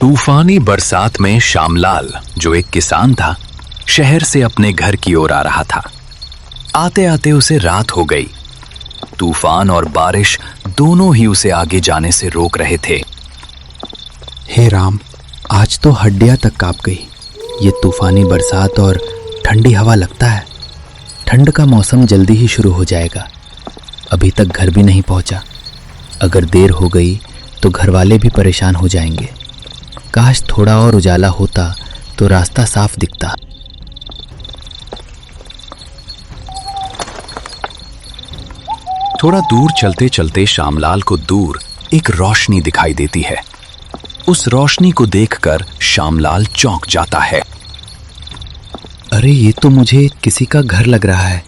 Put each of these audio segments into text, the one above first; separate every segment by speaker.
Speaker 1: तूफानी बरसात में श्यामलाल, जो एक किसान था, शहर से अपने घर की ओर आ रहा था। आते आते उसे रात हो गई। तूफान और बारिश दोनों ही उसे आगे जाने से रोक रहे थे।
Speaker 2: हे राम, आज तो हड्डियां तक कांप गई। ये तूफानी बरसात और ठंडी हवा, लगता है ठंड का मौसम जल्दी ही शुरू हो जाएगा। अभी तक घर भी नहीं पहुंचा। अगर देर हो गई तो घर वाले भी परेशान हो जाएंगे। काश थोड़ा और उजाला होता तो रास्ता साफ दिखता।
Speaker 1: थोड़ा दूर चलते चलते श्यामलाल को दूर एक रोशनी दिखाई देती है। उस रोशनी को देखकर श्यामलाल चौंक जाता है।
Speaker 2: अरे, ये तो मुझे किसी का घर लग रहा है,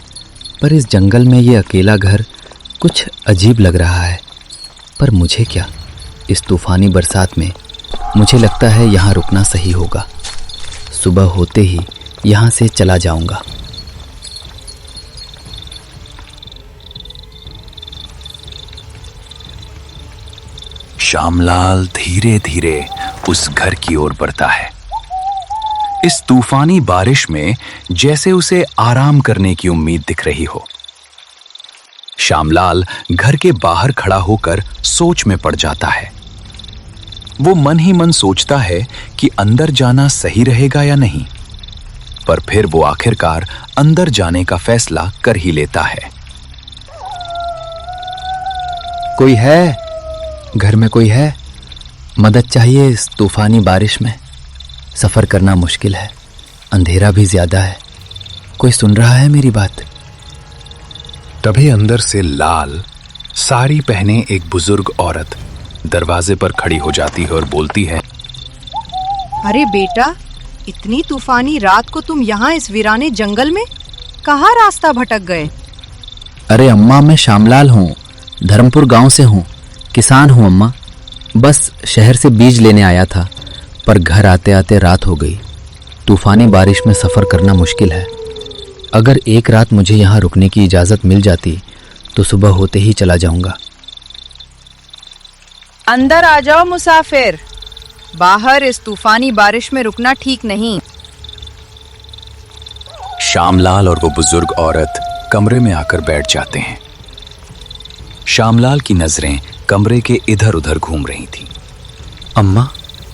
Speaker 2: पर इस जंगल में ये अकेला घर कुछ अजीब लग रहा है। पर मुझे क्या, इस तूफानी बरसात में मुझे लगता है यहाँ रुकना सही होगा। सुबह होते ही यहाँ से चला जाऊंगा।
Speaker 1: श्यामलाल धीरे धीरे उस घर की ओर बढ़ता है। इस तूफानी बारिश में जैसे उसे आराम करने की उम्मीद दिख रही हो। श्यामलाल घर के बाहर खड़ा होकर सोच में पड़ जाता है। वो मन ही मन सोचता है कि अंदर जाना सही रहेगा या नहीं, पर फिर वो आखिरकार अंदर जाने का फैसला कर ही लेता है।
Speaker 2: कोई है? घर में कोई है? मदद चाहिए इस तूफानी बारिश में। सफ़र करना मुश्किल है, अंधेरा भी ज़्यादा है। कोई सुन रहा है मेरी बात?
Speaker 1: तभी अंदर से लाल साड़ी पहने एक बुजुर्ग औरत दरवाजे पर खड़ी हो जाती है और बोलती है,
Speaker 3: अरे बेटा, इतनी तूफानी रात को तुम यहाँ इस वीराने जंगल में कहाँ रास्ता भटक गए?
Speaker 2: अरे अम्मा, मैं श्यामलाल हूँ, धर्मपुर गांव से हूँ। किसान हूँ अम्मा। बस शहर से बीज लेने आया था, पर घर आते आते रात हो गई। तूफानी बारिश में सफ़र करना मुश्किल है। अगर एक रात मुझे यहाँ रुकने की इजाज़त मिल जाती तो सुबह होते ही चला जाऊँगा।
Speaker 3: अंदर आ जाओ मुसाफिर, बाहर इस तूफानी बारिश में रुकना ठीक नहीं।
Speaker 1: श्यामलाल और वो बुजुर्ग औरत कमरे में आकर बैठ जाते हैं। श्यामलाल की नजरें कमरे के इधर उधर घूम रही थीं।
Speaker 2: अम्मा,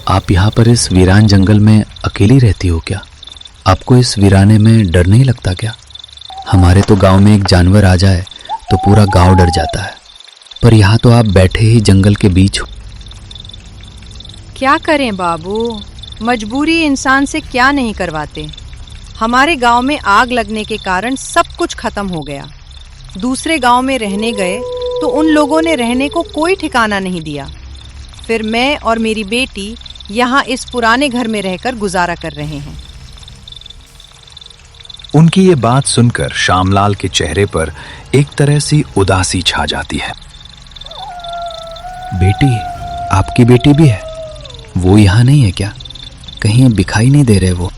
Speaker 2: आप यहाँ पर इस वीरान जंगल में अकेली रहती हो क्या? आपको इस वीराने में डर नहीं लगता क्या? हमारे तो गांव में एक जानवर आ जाए तो पूरा गांव डर जाता है, पर यहाँ तो आप बैठे ही जंगल के बीच हो।
Speaker 3: क्या करें बाबू, मजबूरी इंसान से क्या नहीं करवाते। हमारे गांव में आग लगने के कारण सब कुछ खत्म हो गया। दूसरे गांव में रहने गए तो उन लोगों ने रहने को कोई ठिकाना नहीं दिया। फिर मैं और मेरी बेटी यहाँ इस पुराने घर में रहकर गुजारा कर रहे हैं।
Speaker 1: उनकी ये बात सुनकर श्यामलाल के चेहरे पर एक तरह से उदासी छा जाती है।
Speaker 2: बेटी? आपकी बेटी भी है? वो यहाँ नहीं है क्या? कहीं दिखाई नहीं दे रहे वो।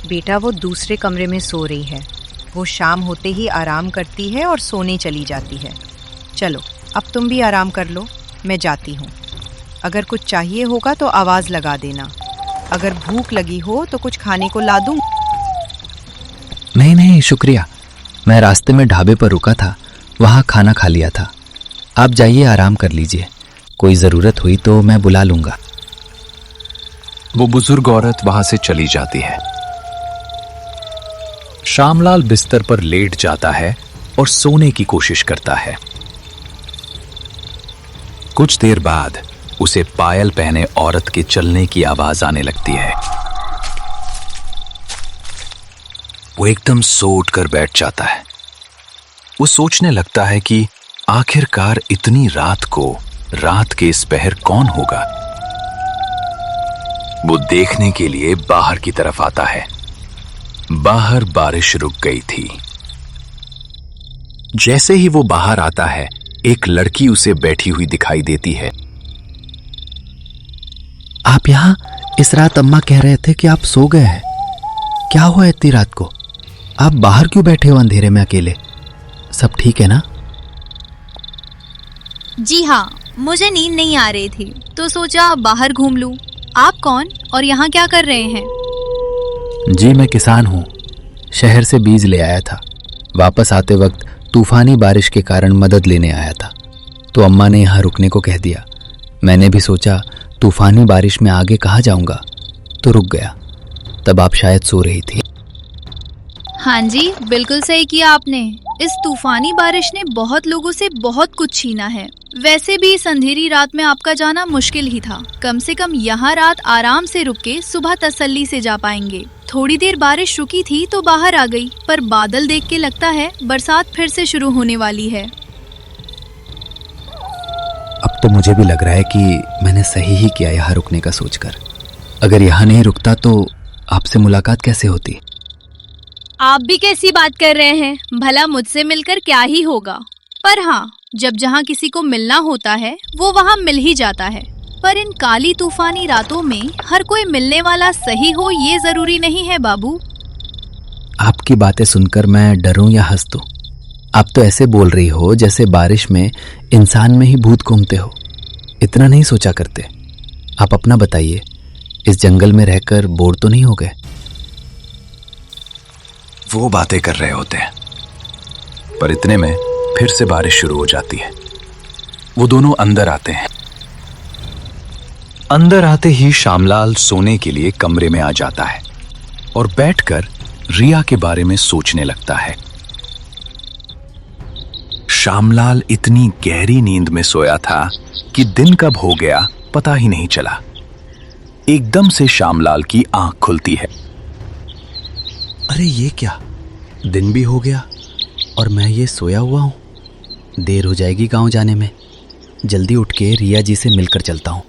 Speaker 3: बेटा वो दूसरे कमरे में सो रही है। वो शाम होते ही आराम करती है और सोने चली जाती है। चलो अब तुम भी आराम कर लो, मैं जाती हूँ। अगर कुछ चाहिए होगा तो आवाज़ लगा देना। अगर भूख लगी हो तो कुछ खाने को ला दूँ?
Speaker 2: नहीं नहीं, शुक्रिया। मैं रास्ते में ढाबे पर रुका था, वहाँ खाना खा लिया था। आप जाइए, आराम कर लीजिए। कोई ज़रूरत हुई तो मैं बुला लूँगा।
Speaker 1: वो बुजुर्ग औरत वहां से चली जाती है। श्यामलाल बिस्तर पर लेट जाता है और सोने की कोशिश करता है। कुछ देर बाद उसे पायल पहने औरत के चलने की आवाज आने लगती है। वो एकदम सो उठकर बैठ जाता है। वो सोचने लगता है कि आखिरकार इतनी रात को रात के इस पहर कौन होगा। वो देखने के लिए बाहर की तरफ आता है। बाहर बारिश रुक गई थी। जैसे ही वो बाहर आता है, एक लड़की उसे बैठी हुई दिखाई देती है।
Speaker 2: आप यहाँ इस रात? अम्मा कह रहे थे कि आप सो गए हैं। क्या हुआ इतनी रात को? आप बाहर क्यों बैठे हो अंधेरे में अकेले? सब ठीक है ना?
Speaker 4: जी हाँ, मुझे नींद नहीं आ रही थी तो सोचा बाहर घूम लूं। आप कौन और यहाँ क्या कर रहे हैं?
Speaker 2: जी मैं किसान हूँ, शहर से बीज ले आया था। वापस आते वक्त तूफानी बारिश के कारण मदद लेने आया था, तो अम्मा ने यहाँ रुकने को कह दिया। मैंने भी सोचा तूफानी बारिश में आगे कहाँ जाऊँगा, तो रुक गया। तब आप शायद सो रही थी।
Speaker 4: हाँ जी, बिल्कुल सही किया आपने। इस तूफानी बारिश ने बहुत लोगों से बहुत कुछ छीना है। वैसे भी इस अंधेरी रात में आपका जाना मुश्किल ही था। कम से कम यहाँ रात आराम से रुक के सुबह तसल्ली से जा पाएंगे। थोड़ी देर बारिश रुकी थी तो बाहर आ गई, पर बादल देख के लगता है बरसात फिर से शुरू होने वाली है।
Speaker 2: अब तो मुझे भी लग रहा है कि मैंने सही ही किया यहाँ रुकने का सोचकर। अगर यहाँ नहीं रुकता तो आपसे मुलाकात कैसे होती?
Speaker 4: आप भी कैसी बात कर रहे हैं? भला मुझसे मिलकर क्या ही होगा। पर हाँ, जब जहाँ किसी को मिलना होता है वो वहाँ मिल ही जाता है। पर इन काली तूफानी रातों में हर कोई मिलने वाला सही हो ये जरूरी नहीं है बाबू।
Speaker 2: आपकी बातें सुनकर मैं डरूं या हंस दूं? आप तो ऐसे बोल रही हो जैसे बारिश में इंसान में ही भूत घूमते हो। इतना नहीं सोचा करते। आप अपना बताइए, इस जंगल में रहकर बोर तो नहीं हो गए?
Speaker 1: वो बातें कर रहे होते हैं, पर इतने में फिर से बारिश शुरू हो जाती है। वो दोनों अंदर आते हैं। अंदर आते ही श्यामलाल सोने के लिए कमरे में आ जाता है और बैठकर रिया के बारे में सोचने लगता है। श्यामलाल इतनी गहरी नींद में सोया था कि दिन कब हो गया पता ही नहीं चला। एकदम से श्यामलाल की आंख खुलती है।
Speaker 2: अरे ये क्या, दिन भी हो गया और मैं ये सोया हुआ हूँ। देर हो जाएगी गांव जाने में। जल्दी उठ के रिया जी से मिलकर चलता हूँ।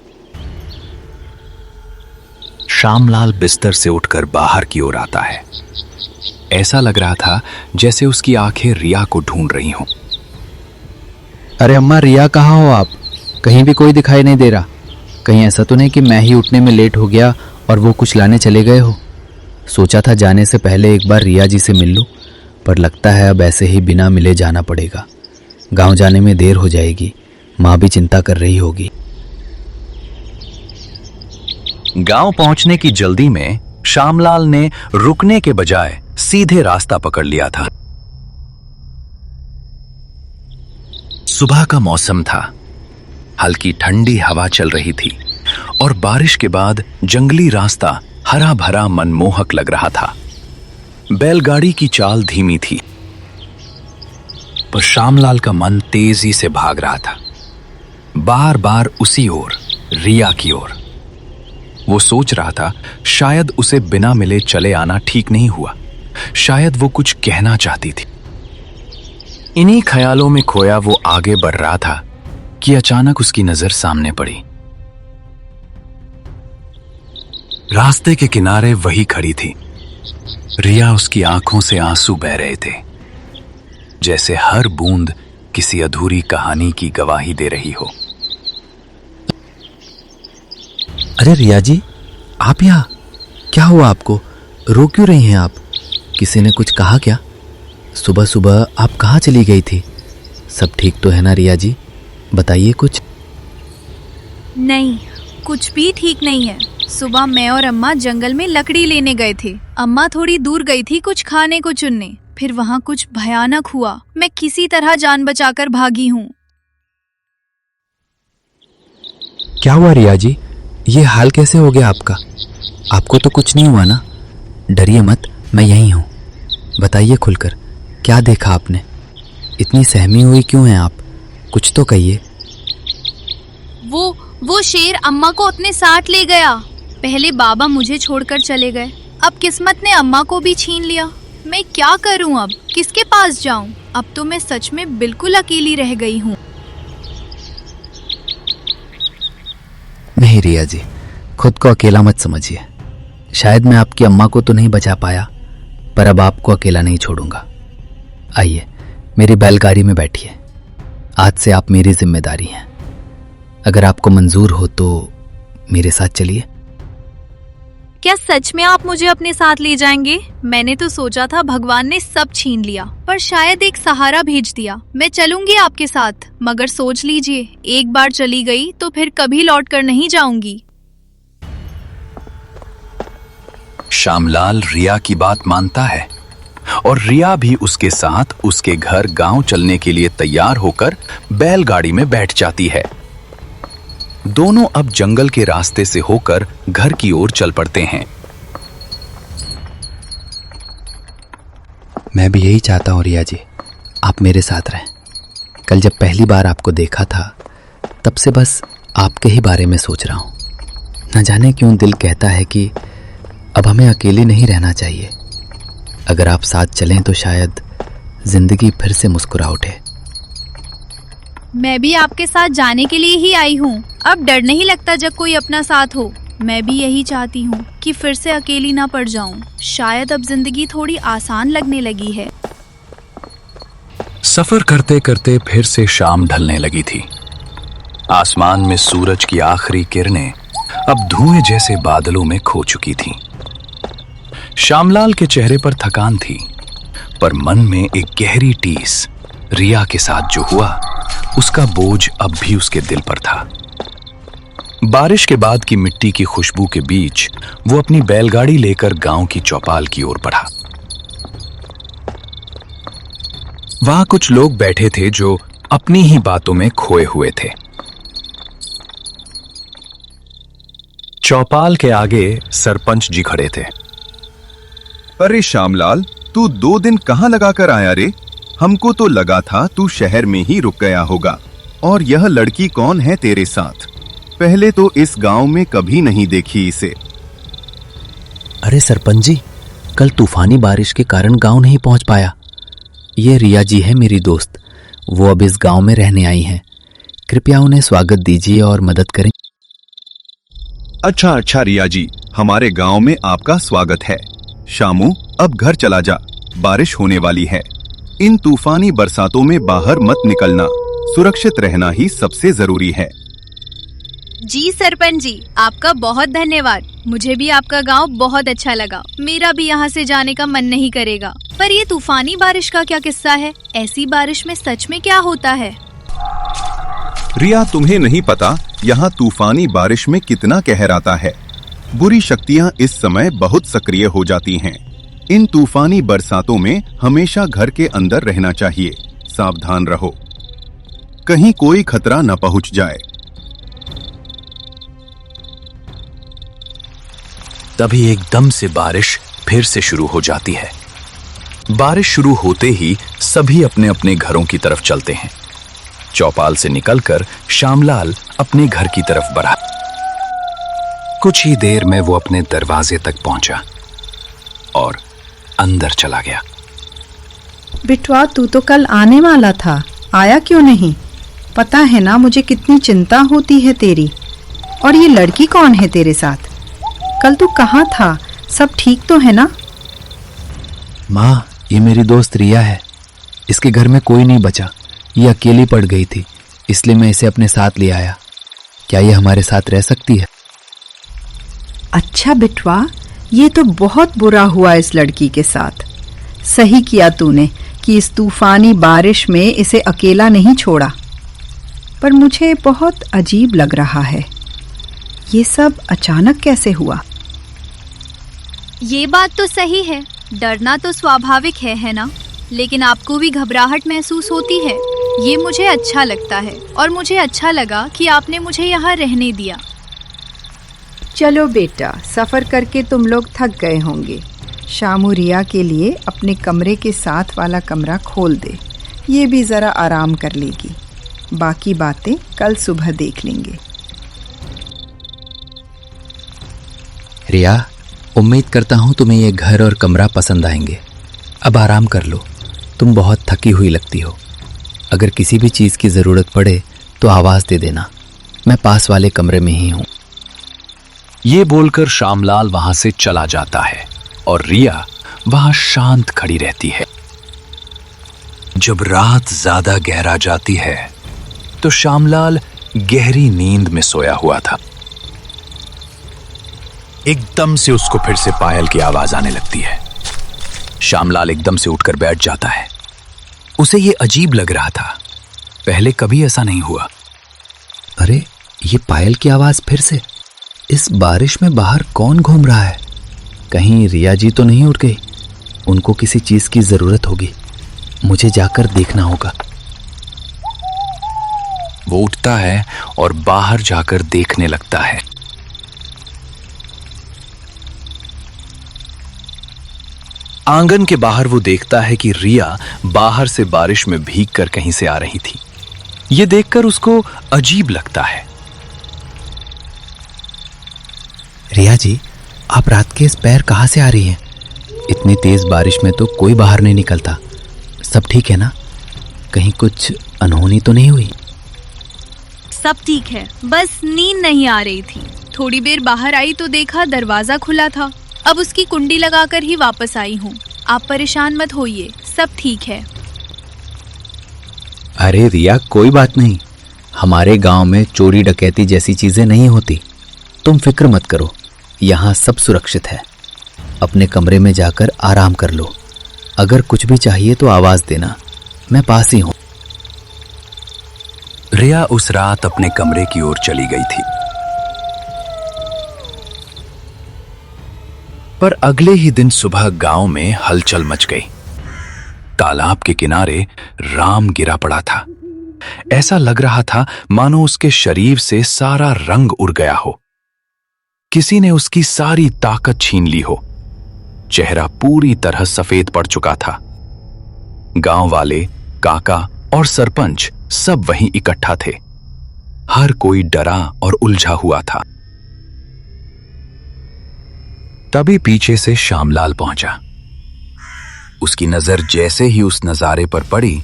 Speaker 1: श्यामलाल बिस्तर से उठकर बाहर की ओर आता है। ऐसा लग रहा था जैसे उसकी आंखें रिया को ढूंढ रही हों।
Speaker 2: अरे अम्मा, रिया कहाँ हो आप? कहीं भी कोई दिखाई नहीं दे रहा। कहीं ऐसा तो नहीं कि मैं ही उठने में लेट हो गया और वो कुछ लाने चले गए हो? सोचा था जाने से पहले एक बार रिया जी से मिल लूं, पर लगता है अब ऐसे ही बिना मिले जाना पड़ेगा। गांव जाने में देर हो जाएगी, माँ भी चिंता कर रही होगी।
Speaker 1: गांव पहुंचने की जल्दी में श्यामलाल ने रुकने के बजाय सीधे रास्ता पकड़ लिया था। सुबह का मौसम था, हल्की ठंडी हवा चल रही थी और बारिश के बाद जंगली रास्ता हरा भरा मनमोहक लग रहा था। बैलगाड़ी की चाल धीमी थी, पर श्यामलाल का मन तेजी से भाग रहा था, बार बार उसी ओर, रिया की ओर। वो सोच रहा था शायद उसे बिना मिले चले आना ठीक नहीं हुआ, शायद वो कुछ कहना चाहती थी। इन्हीं ख्यालों में खोया वो आगे बढ़ रहा था कि अचानक उसकी नजर सामने पड़ी। रास्ते के किनारे वही खड़ी थी। रिया उसकी आंखों से आंसू बह रहे थे, जैसे हर बूंद किसी अधूरी कहानी की गवाही दे रही हो।
Speaker 2: अरे रिया जी, आप यहाँ? क्या हुआ आपको? रो क्यों रही हैं आप? किसी ने कुछ कहा क्या? सुबह सुबह आप कहाँ चली गई थी? सब ठीक तो है ना रिया जी? बताइए कुछ।
Speaker 4: नहीं, कुछ भी ठीक नहीं है। सुबह मैं और अम्मा जंगल में लकड़ी लेने गए थे। अम्मा थोड़ी दूर गई थी कुछ खाने को चुनने, फिर वहाँ कुछ भयानक हुआ। मैं किसी तरह जान बचाकर भागी हूँ।
Speaker 2: क्या हुआ रिया जी? ये हाल कैसे हो गया आपका? आपको तो कुछ नहीं हुआ ना? डरिए मत, मैं यहीं हूँ। बताइए खुलकर, क्या देखा आपने? इतनी सहमी हुई क्यों हैं आप? कुछ तो कहिए।
Speaker 4: वो शेर अम्मा को अपने साथ ले गया। पहले बाबा मुझे छोड़कर चले गए, अब किस्मत ने अम्मा को भी छीन लिया। मैं क्या करूं अब? किसके पास जाऊं? अब तो मैं सच में बिल्कुल अकेली रह गई हूं।
Speaker 2: नहीं रिया जी, खुद को अकेला मत समझिए। शायद मैं आपकी अम्मा को तो नहीं बचा पाया, पर अब आपको अकेला नहीं छोड़ूंगा। आइए मेरी बैलगाड़ी में बैठिए। आज से आप मेरी जिम्मेदारी हैं। अगर आपको मंजूर हो तो मेरे साथ चलिए।
Speaker 4: क्या सच में आप मुझे अपने साथ ले जाएंगे? मैंने तो सोचा था भगवान ने सब छीन लिया, पर शायद एक सहारा भेज दिया। मैं चलूंगी आपके साथ, मगर सोच लीजिए, एक बार चली गई तो फिर कभी लौट कर नहीं जाऊंगी।
Speaker 1: श्यामलाल रिया की बात मानता है और रिया भी उसके साथ उसके घर गांव चलने के लिए तैयार होकर बैलगाड़ी में बैठ जाती है। दोनों अब जंगल के रास्ते से होकर घर की ओर चल पड़ते हैं।
Speaker 2: मैं भी यही चाहता हूँ रिया जी, आप मेरे साथ रहें। कल जब पहली बार आपको देखा था तब से बस आपके ही बारे में सोच रहा हूँ। न जाने क्यों दिल कहता है कि अब हमें अकेले नहीं रहना चाहिए। अगर आप साथ चलें तो शायद जिंदगी फिर से मुस्कुरा उठे।
Speaker 4: मैं भी आपके साथ जाने के लिए ही आई हूँ। अब डर नहीं लगता जब कोई अपना साथ हो। मैं भी यही चाहती हूँ कि फिर से अकेली ना पड़ जाऊँ। शायद अब जिंदगी थोड़ी आसान लगने लगी है।
Speaker 1: सफर करते करते फिर से शाम ढलने लगी थी। आसमान में सूरज की आखिरी किरणें अब धुएं जैसे बादलों में खो चुकी थीं। श्यामलाल के चेहरे पर थकान थी, पर मन में एक गहरी टीस। रिया के साथ जो हुआ उसका बोझ अब भी उसके दिल पर था। बारिश के बाद की मिट्टी की खुशबू के बीच वो अपनी बैलगाड़ी लेकर गांव की चौपाल की ओर बढ़ा। वहां कुछ लोग बैठे थे जो अपनी ही बातों में खोए हुए थे। चौपाल के आगे सरपंच जी खड़े थे।
Speaker 5: अरे श्यामलाल, तू 2 दिन कहाँ लगा कर आया रे? हमको तो लगा था तू शहर में ही रुक गया होगा। और यह लड़की कौन है तेरे साथ? पहले तो इस गांव में कभी नहीं देखी इसे।
Speaker 2: अरे सरपंच जी, कल तूफानी बारिश के कारण गांव नहीं पहुंच पाया। ये रिया जी है मेरी दोस्त। वो अब इस गांव में रहने आई हैं। कृपया उन्हें स्वागत दीजिए और मदद करें।
Speaker 5: अच्छा रिया जी, हमारे गांव में आपका स्वागत है। शामू, अब घर चला जा, बारिश होने वाली है। इन तूफानी बरसातों में बाहर मत निकलना। सुरक्षित रहना ही सबसे जरूरी है।
Speaker 4: जी सरपंच जी, आपका बहुत धन्यवाद। मुझे भी आपका गांव बहुत अच्छा लगा। मेरा भी यहाँ से जाने का मन नहीं करेगा। पर ये तूफानी बारिश का क्या किस्सा है? ऐसी बारिश में सच में क्या होता है?
Speaker 5: रिया, तुम्हें नहीं पता यहाँ तूफानी बारिश में कितना कहर आता है। बुरी शक्तियाँ इस समय बहुत सक्रिय हो जाती हैं। इन तूफानी बरसातों में हमेशा घर के अंदर रहना चाहिए। सावधान रहो, कहीं कोई खतरा न पहुंच जाए।
Speaker 1: तभी एकदम से बारिश फिर से शुरू हो जाती है। बारिश शुरू होते ही सभी अपने अपने घरों की तरफ चलते हैं। चौपाल से निकलकर श्यामलाल अपने घर की तरफ बढ़ा। कुछ ही देर में वो अपने दरवाजे तक पहुंचा और अंदर चला गया।
Speaker 3: बिटवा, तू तो कल आने वाला था, आया क्यों नहीं? पता है ना मुझे कितनी चिंता होती है तेरी। और ये लड़की कौन है तेरे साथ? कल तू कहाँ था? सब ठीक तो है ना?
Speaker 2: माँ, ये मेरी दोस्त रिया है। इसके घर में कोई नहीं बचा। ये अकेली पड़ गई थी, इसलिए मैं इसे अपने साथ ले आया। क्या ये हमारे साथ रह सकती है?
Speaker 3: अच्छा बिटवा, ये तो बहुत बुरा हुआ इस लड़की के साथ। सही किया तूने कि इस तूफानी बारिश में इसे अकेला नहीं छोड़ा। पर मुझे बहुत अजीब लग रहा है। ये सब अचानक कैसे हुआ?
Speaker 4: ये बात तो सही है, डरना तो स्वाभाविक है ना? लेकिन आपको भी घबराहट महसूस होती है। ये मुझे अच्छा लगता है और मुझे अच्छा लगा कि आपने मुझे यहाँ रहने दिया।
Speaker 3: चलो बेटा, सफ़र करके तुम लोग थक गए होंगे। शामू रिया के लिए अपने कमरे के साथ वाला कमरा खोल दे। ये भी ज़रा आराम कर लेगी। बाकी बातें कल सुबह देख लेंगे।
Speaker 2: रिया, उम्मीद करता हूँ तुम्हें ये घर और कमरा पसंद आएंगे। अब आराम कर लो, तुम बहुत थकी हुई लगती हो। अगर किसी भी चीज़ की ज़रूरत पड़े तो आवाज़ दे देना। मैं पास वाले कमरे में ही हूँ।
Speaker 1: ये बोलकर श्यामलाल वहां से चला जाता है और रिया वहां शांत खड़ी रहती है। जब रात ज्यादा गहरा जाती है तो श्यामलाल गहरी नींद में सोया हुआ था। एकदम से उसको फिर से पायल की आवाज आने लगती है। श्यामलाल एकदम से उठकर बैठ जाता है। उसे ये अजीब लग रहा था, पहले कभी ऐसा नहीं हुआ।
Speaker 2: अरे, ये पायल की आवाज फिर से। इस बारिश में बाहर कौन घूम रहा है? कहीं रिया जी तो नहीं उठ गई? उनको किसी चीज की जरूरत होगी, मुझे जाकर देखना होगा।
Speaker 1: वो उठता है और बाहर जाकर देखने लगता है। आंगन के बाहर वो देखता है कि रिया बाहर से बारिश में भीगकर कहीं से आ रही थी। ये देखकर उसको अजीब लगता है।
Speaker 2: रिया जी, आप रात के इस पैर कहाँ से आ रही हैं? इतनी तेज बारिश में तो कोई बाहर नहीं निकलता। सब ठीक है ना? कहीं कुछ अनहोनी तो नहीं हुई?
Speaker 4: सब ठीक है, बस नींद नहीं आ रही थी। थोड़ी देर बाहर आई तो देखा दरवाजा खुला था। अब उसकी कुंडी लगाकर ही वापस आई हूँ। आप परेशान मत होइए, सब ठीक है।
Speaker 2: अरे रिया, कोई बात नहीं। हमारे गांव में चोरी डकैती जैसी चीजें नहीं होती। तुम फिक्र मत करो, यहाँ सब सुरक्षित है। अपने कमरे में जाकर आराम कर लो। अगर कुछ भी चाहिए तो आवाज देना, मैं पास ही हूँ।
Speaker 1: रिया उस रात अपने कमरे की ओर चली गई थी। पर अगले ही दिन सुबह गांव में हलचल मच गई। तालाब के किनारे राम गिरा पड़ा था। ऐसा लग रहा था मानो उसके शरीर से सारा रंग उड़ गया हो। किसी ने उसकी सारी ताकत छीन ली हो। चेहरा पूरी तरह सफेद पड़ चुका था। गांव वाले, काका और सरपंच सब वहीं इकट्ठा थे। हर कोई डरा और उलझा हुआ था। तभी पीछे से श्यामलाल पहुंचा। उसकी नजर जैसे ही उस नजारे पर पड़ी,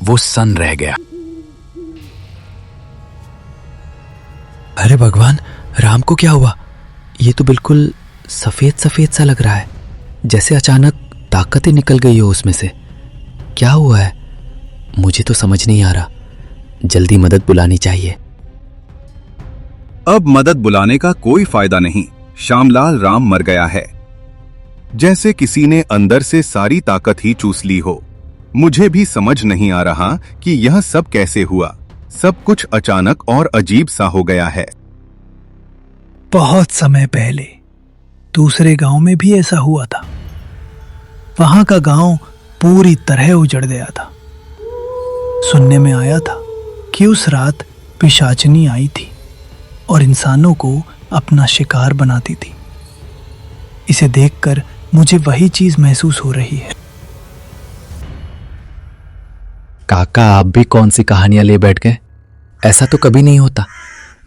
Speaker 1: वो सन्न रह गया।
Speaker 2: अरे भगवान, राम को क्या हुआ? ये तो बिल्कुल सफेद सफेद सा लग रहा है, जैसे अचानक ताकत ही निकल गई हो उसमें से। क्या हुआ है? मुझे तो समझ नहीं आ रहा। जल्दी मदद बुलानी चाहिए।
Speaker 5: अब मदद बुलाने का कोई फायदा नहीं। श्यामलाल राम मर गया है। जैसे किसी ने अंदर से सारी ताकत ही चूस ली हो। मुझे भी समझ नहीं आ रहा कि यह सब कैसे हुआ। सब कुछ अचानक और अजीब सा हो गया है।
Speaker 6: बहुत समय पहले दूसरे गांव में भी ऐसा हुआ था। वहां का गांव पूरी तरह उजड़ गया था। सुनने में आया था कि उस रात पिशाचनी आई थी और इंसानों को अपना शिकार बनाती थी। इसे देखकर मुझे वही चीज महसूस हो रही है।
Speaker 2: काका, आप भी कौन सी कहानियां ले बैठ गए? ऐसा तो कभी नहीं होता।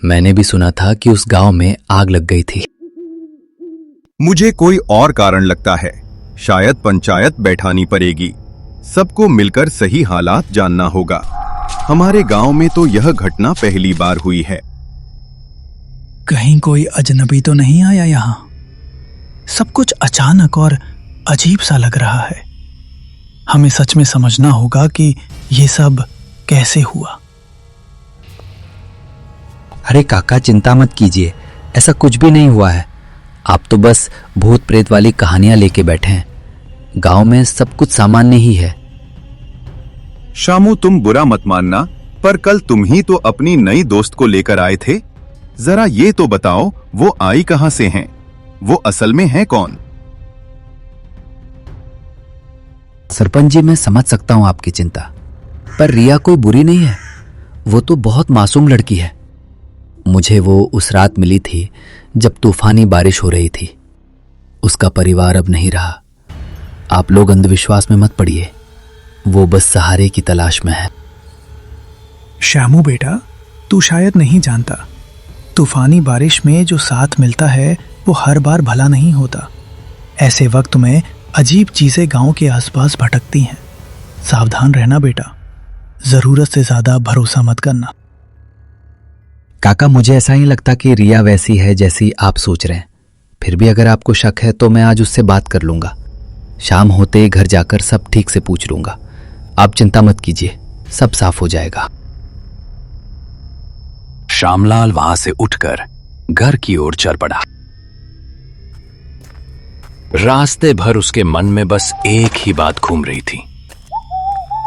Speaker 2: मैंने भी सुना था कि उस गांव में आग लग गई थी।
Speaker 5: मुझे कोई और कारण लगता है। शायद पंचायत बैठानी पड़ेगी। सबको मिलकर सही हालात जानना होगा। हमारे गांव में तो यह घटना पहली बार हुई है।
Speaker 6: कहीं कोई अजनबी तो नहीं आया यहां? सब कुछ अचानक और अजीब सा लग रहा है। हमें सच में समझना होगा कि ये सब कैसे हुआ।
Speaker 2: अरे काका, चिंता मत कीजिए, ऐसा कुछ भी नहीं हुआ है। आप तो बस भूत प्रेत वाली कहानियां लेके बैठे हैं। गांव में सब कुछ सामान्य ही है।
Speaker 5: शामू, तुम बुरा मत मानना, पर कल तुम ही तो अपनी नई दोस्त को लेकर आए थे। जरा ये तो बताओ, वो आई कहां से हैं? वो असल में है कौन?
Speaker 2: सरपंच जी, मैं समझ सकता हूं आपकी चिंता, पर रिया कोई बुरी नहीं है। वो तो बहुत मासूम लड़की है। मुझे वो उस रात मिली थी जब तूफानी बारिश हो रही थी। उसका परिवार अब नहीं रहा। आप लोग अंधविश्वास में मत पड़िए। वो बस सहारे की तलाश में है।
Speaker 6: श्यामू बेटा, तू शायद नहीं जानता, तूफानी बारिश में जो साथ मिलता है वो हर बार भला नहीं होता। ऐसे वक्त में अजीब चीजें गांव के आसपास भटकती हैं। सावधान रहना बेटा, जरूरत से ज्यादा भरोसा मत करना।
Speaker 2: काका, मुझे ऐसा ही लगता कि रिया वैसी है जैसी आप सोच रहे हैं। फिर भी अगर आपको शक है तो मैं आज उससे बात कर लूंगा। शाम होते ही घर जाकर सब ठीक से पूछ लूंगा। आप चिंता मत कीजिए, सब साफ हो जाएगा।
Speaker 1: श्यामलाल वहां से उठकर घर की ओर चल पड़ा। रास्ते भर उसके मन में बस एक ही बात घूम रही थी,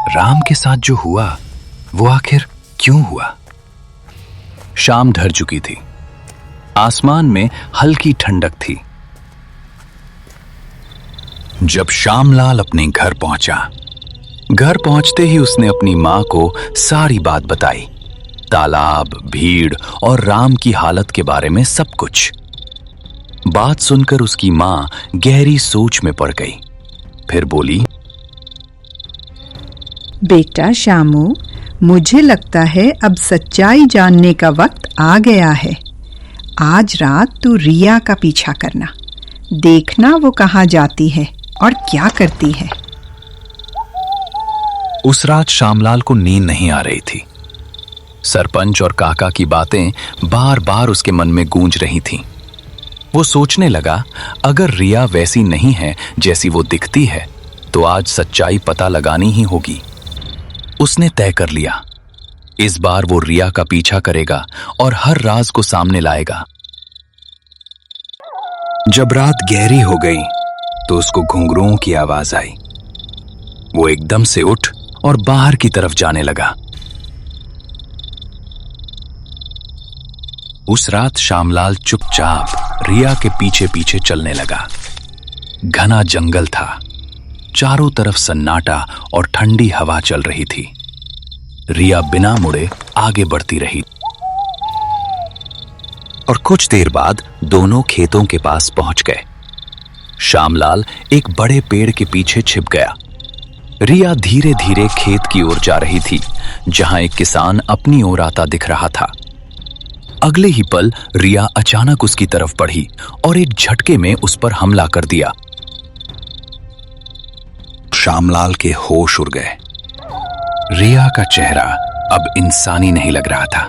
Speaker 1: राम के साथ जो हुआ वो आखिर क्यों हुआ। शाम ढल चुकी थी, आसमान में हल्की ठंडक थी। जब श्यामलाल अपने घर पहुंचा, घर पहुंचते ही उसने अपनी मां को सारी बात बताई, तालाब, भीड़ और राम की हालत के बारे में सब कुछ। बात सुनकर उसकी मां गहरी सोच में पड़ गई। फिर बोली,
Speaker 7: बेटा श्यामू, मुझे लगता है अब सच्चाई जानने का वक्त आ गया है। आज रात तू रिया का पीछा करना, देखना वो कहाँ जाती है और क्या करती है।
Speaker 1: उस रात श्यामलाल को नींद नहीं आ रही थी। सरपंच और काका की बातें बार बार उसके मन में गूंज रही थीं। वो सोचने लगा, अगर रिया वैसी नहीं है जैसी वो दिखती है तो आज सच्चाई पता लगानी ही होगी। उसने तय कर लिया, इस बार वो रिया का पीछा करेगा और हर राज को सामने लाएगा। जब रात गहरी हो गई तो उसको घुंघरुओं की आवाज आई। वो एकदम से उठ और बाहर की तरफ जाने लगा। उस रात श्यामलाल चुपचाप रिया के पीछे पीछे चलने लगा। घना जंगल था, चारों तरफ सन्नाटा और ठंडी हवा चल रही थी। रिया बिना मुड़े आगे बढ़ती रही और कुछ देर बाद दोनों खेतों के पास पहुंच गए। श्यामलाल एक बड़े पेड़ के पीछे छिप गया। रिया धीरे धीरे खेत की ओर जा रही थी, जहां एक किसान अपनी ओर आता दिख रहा था। अगले ही पल रिया अचानक उसकी तरफ बढ़ी और एक झटके में उस पर हमला कर दिया। श्यामलाल के होश उड़ गए। रिया का चेहरा अब इंसानी नहीं लग रहा था।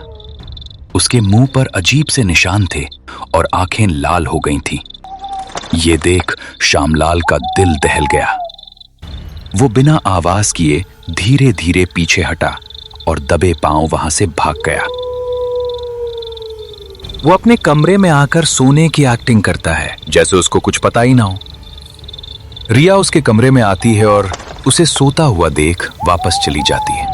Speaker 1: उसके मुंह पर अजीब से निशान थे और आंखें लाल हो गई थीं। ये देख श्यामलाल का दिल दहल गया। वो बिना आवाज किए धीरे धीरे पीछे हटा और दबे पांव वहां से भाग गया। वो अपने कमरे में आकर सोने की एक्टिंग करता है, जैसे उसको कुछ पता ही ना हो। रिया उसके कमरे में आती है और उसे सोता हुआ देख वापस चली जाती है।